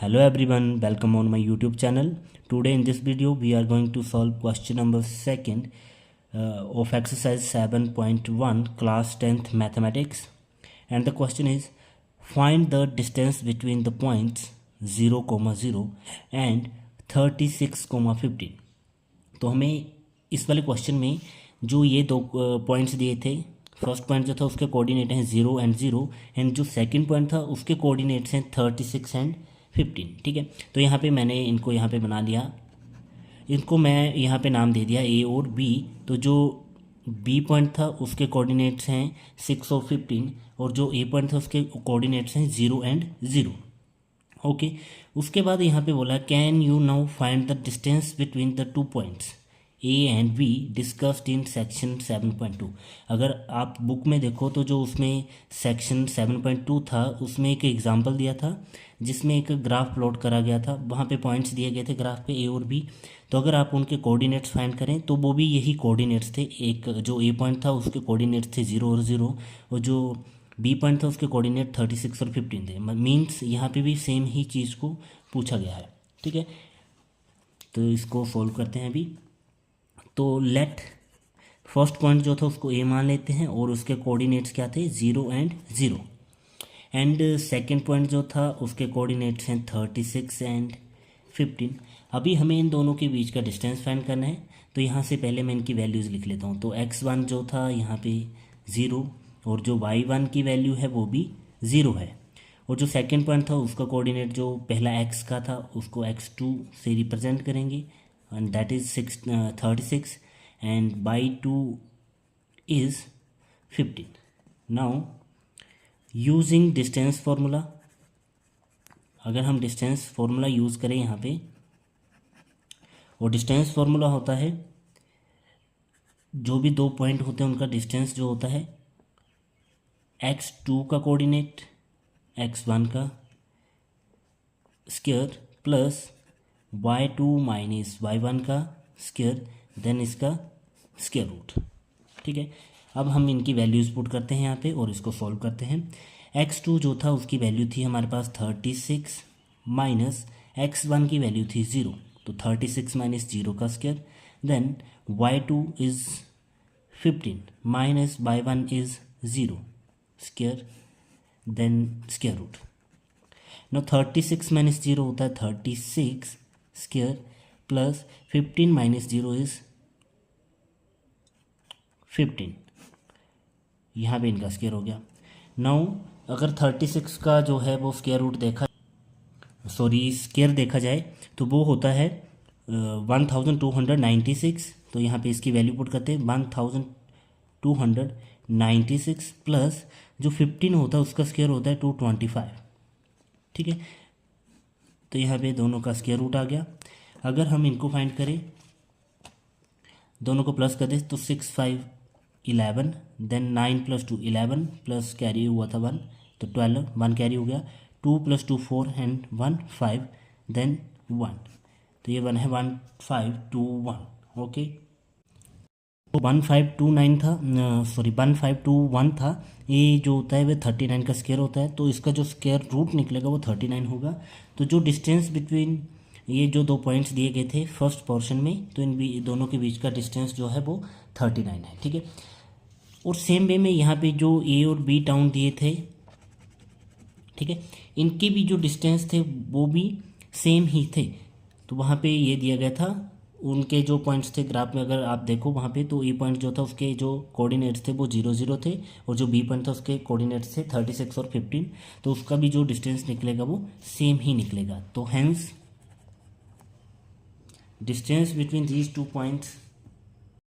Hello everyone, welcome on my YouTube channel. Today in this video we are going to solve question number 2 of exercise 7.1 class 10th mathematics, and the question is find the distance between the points 0, 0 and 36, 15. तो हमें इस वाले question में जो ये दो points दिए थे, फर्स्ट पॉइंट जो था उसके कोऑर्डिनेट हैं 0 एंड 0 एंड जो सेकंड पॉइंट था उसके कोऑर्डिनेट्स हैं 36 एंड 15. ठीक है, तो यहाँ पे मैंने इनको यहाँ पे बना लिया, इनको मैं यहाँ पे नाम दे दिया ए और बी. तो जो बी पॉइंट था उसके कोऑर्डिनेट्स हैं 6 और 15 और जो ए पॉइंट था उसके कोऑर्डिनेट्स हैं 0 एंड 0. ओके, उसके बाद यहाँ पे बोला can you now find the distance between the two points A and be discussed in section 7.2. अगर आप बुक में देखो तो जो उसमें सेक्शन 7.2 था उसमें एक एग्जांपल दिया था जिसमें एक ग्राफ प्लॉट करा गया था, वहाँ पे पॉइंट्स दिए गए थे ग्राफ पे ए और बी. तो अगर आप उनके कोऑर्डिनेट्स फाइंड करें तो वो भी यही कोऑर्डिनेट्स थे. एक जो ए पॉइंट था उसके कोऑर्डिनेट्स थे 0 और 0 और जो बी पॉइंट था उसके कोऑर्डिनेट 36 और 15 थे. मीन्स यहाँ पे भी सेम ही चीज़ को पूछा गया है. ठीक है, तो इसको सॉल्व करते हैं अभी. तो लेट फर्स्ट पॉइंट जो था उसको ए मान लेते हैं और उसके कोऑर्डिनेट्स क्या थे 0 एंड 0. एंड सेकंड पॉइंट जो था उसके कोऑर्डिनेट्स हैं 36 एंड 15. अभी हमें इन दोनों के बीच का डिस्टेंस फाइंड करना है. तो यहाँ से पहले मैं इनकी वैल्यूज़ लिख लेता हूँ. तो x1 जो था यहाँ पे 0 और जो y1 की वैल्यू है वो भी 0 है. और जो सेकंड पॉइंट था उसका कोऑर्डिनेट जो पहला x का था उसको x2 से रिप्रेजेंट करेंगे and that is 36 and by 2 is 15. Now using distance formula, अगर हम डिस्टेंस फार्मूला यूज़ करें यहाँ पे, और डिस्टेंस फार्मूला होता है जो भी दो पॉइंट होते हैं उनका डिस्टेंस जो होता है x2 का कोऑर्डिनेट x1 का square plus y2 minus y1 का स्क्वायर देन इसका स्क्वायर रूट. ठीक है, अब हम इनकी वैल्यूज़ पुट करते हैं यहाँ पे और इसको सॉल्व करते हैं. x2 जो था उसकी वैल्यू थी हमारे पास 36 माइनस x1 की वैल्यू थी 0. तो 36 माइनस 0 का square then y2 is 15 minus y1 is 0 square then square root. No 36 minus 0 होता है 36 स्क्वायर प्लस 15 माइनस 0 इज 15. यहाँ पे इनका स्क्वायर हो गया. नाउ अगर 36 का जो है वो स्क्वायर रूट स्क्वायर देखा जाए तो वो होता है 1296. तो यहाँ पे इसकी वैल्यू पुट करते हैं 1296 प्लस जो 15 होता है उसका स्क्वायर होता है 225. ठीक है, तो यहाँ पे दोनों का स्क्वायर रूट आ गया. अगर हम इनको फाइंड करें दोनों को प्लस कर दें तो 6 5 11 देन 9 प्लस 2 11 प्लस कैरी हुआ था 1 तो 12 1 कैरी हो गया 2 प्लस 2 4 एंड 1 5 देन 1. तो ये 1 है 1521. ओके, तो 1529 था, सॉरी 1521 था. ये जो होता है वो 39 का स्क्वायर होता है. तो इसका जो स्क्वायर रूट निकलेगा वो 39 होगा. तो जो डिस्टेंस बिटवीन ये जो दो पॉइंट्स दिए गए थे फर्स्ट पोर्शन में, तो इन दोनों के बीच का डिस्टेंस जो है वो 39 है. ठीक है, और सेम वे में यहाँ पे जो ए और बी टाउन दिए थे, ठीक है, इनके भी जो डिस्टेंस थे वो भी सेम ही थे. तो वहाँ पे ये दिया गया था उनके जो पॉइंट्स थे ग्राफ में, अगर आप देखो वहाँ पे तो ए पॉइंट जो था उसके जो कोऑर्डिनेट्स थे वो 0 0 थे और जो बी पॉइंट था उसके कोऑर्डिनेट्स थे 36 और 15. तो उसका भी जो डिस्टेंस निकलेगा वो सेम ही निकलेगा. तो hence distance between these two points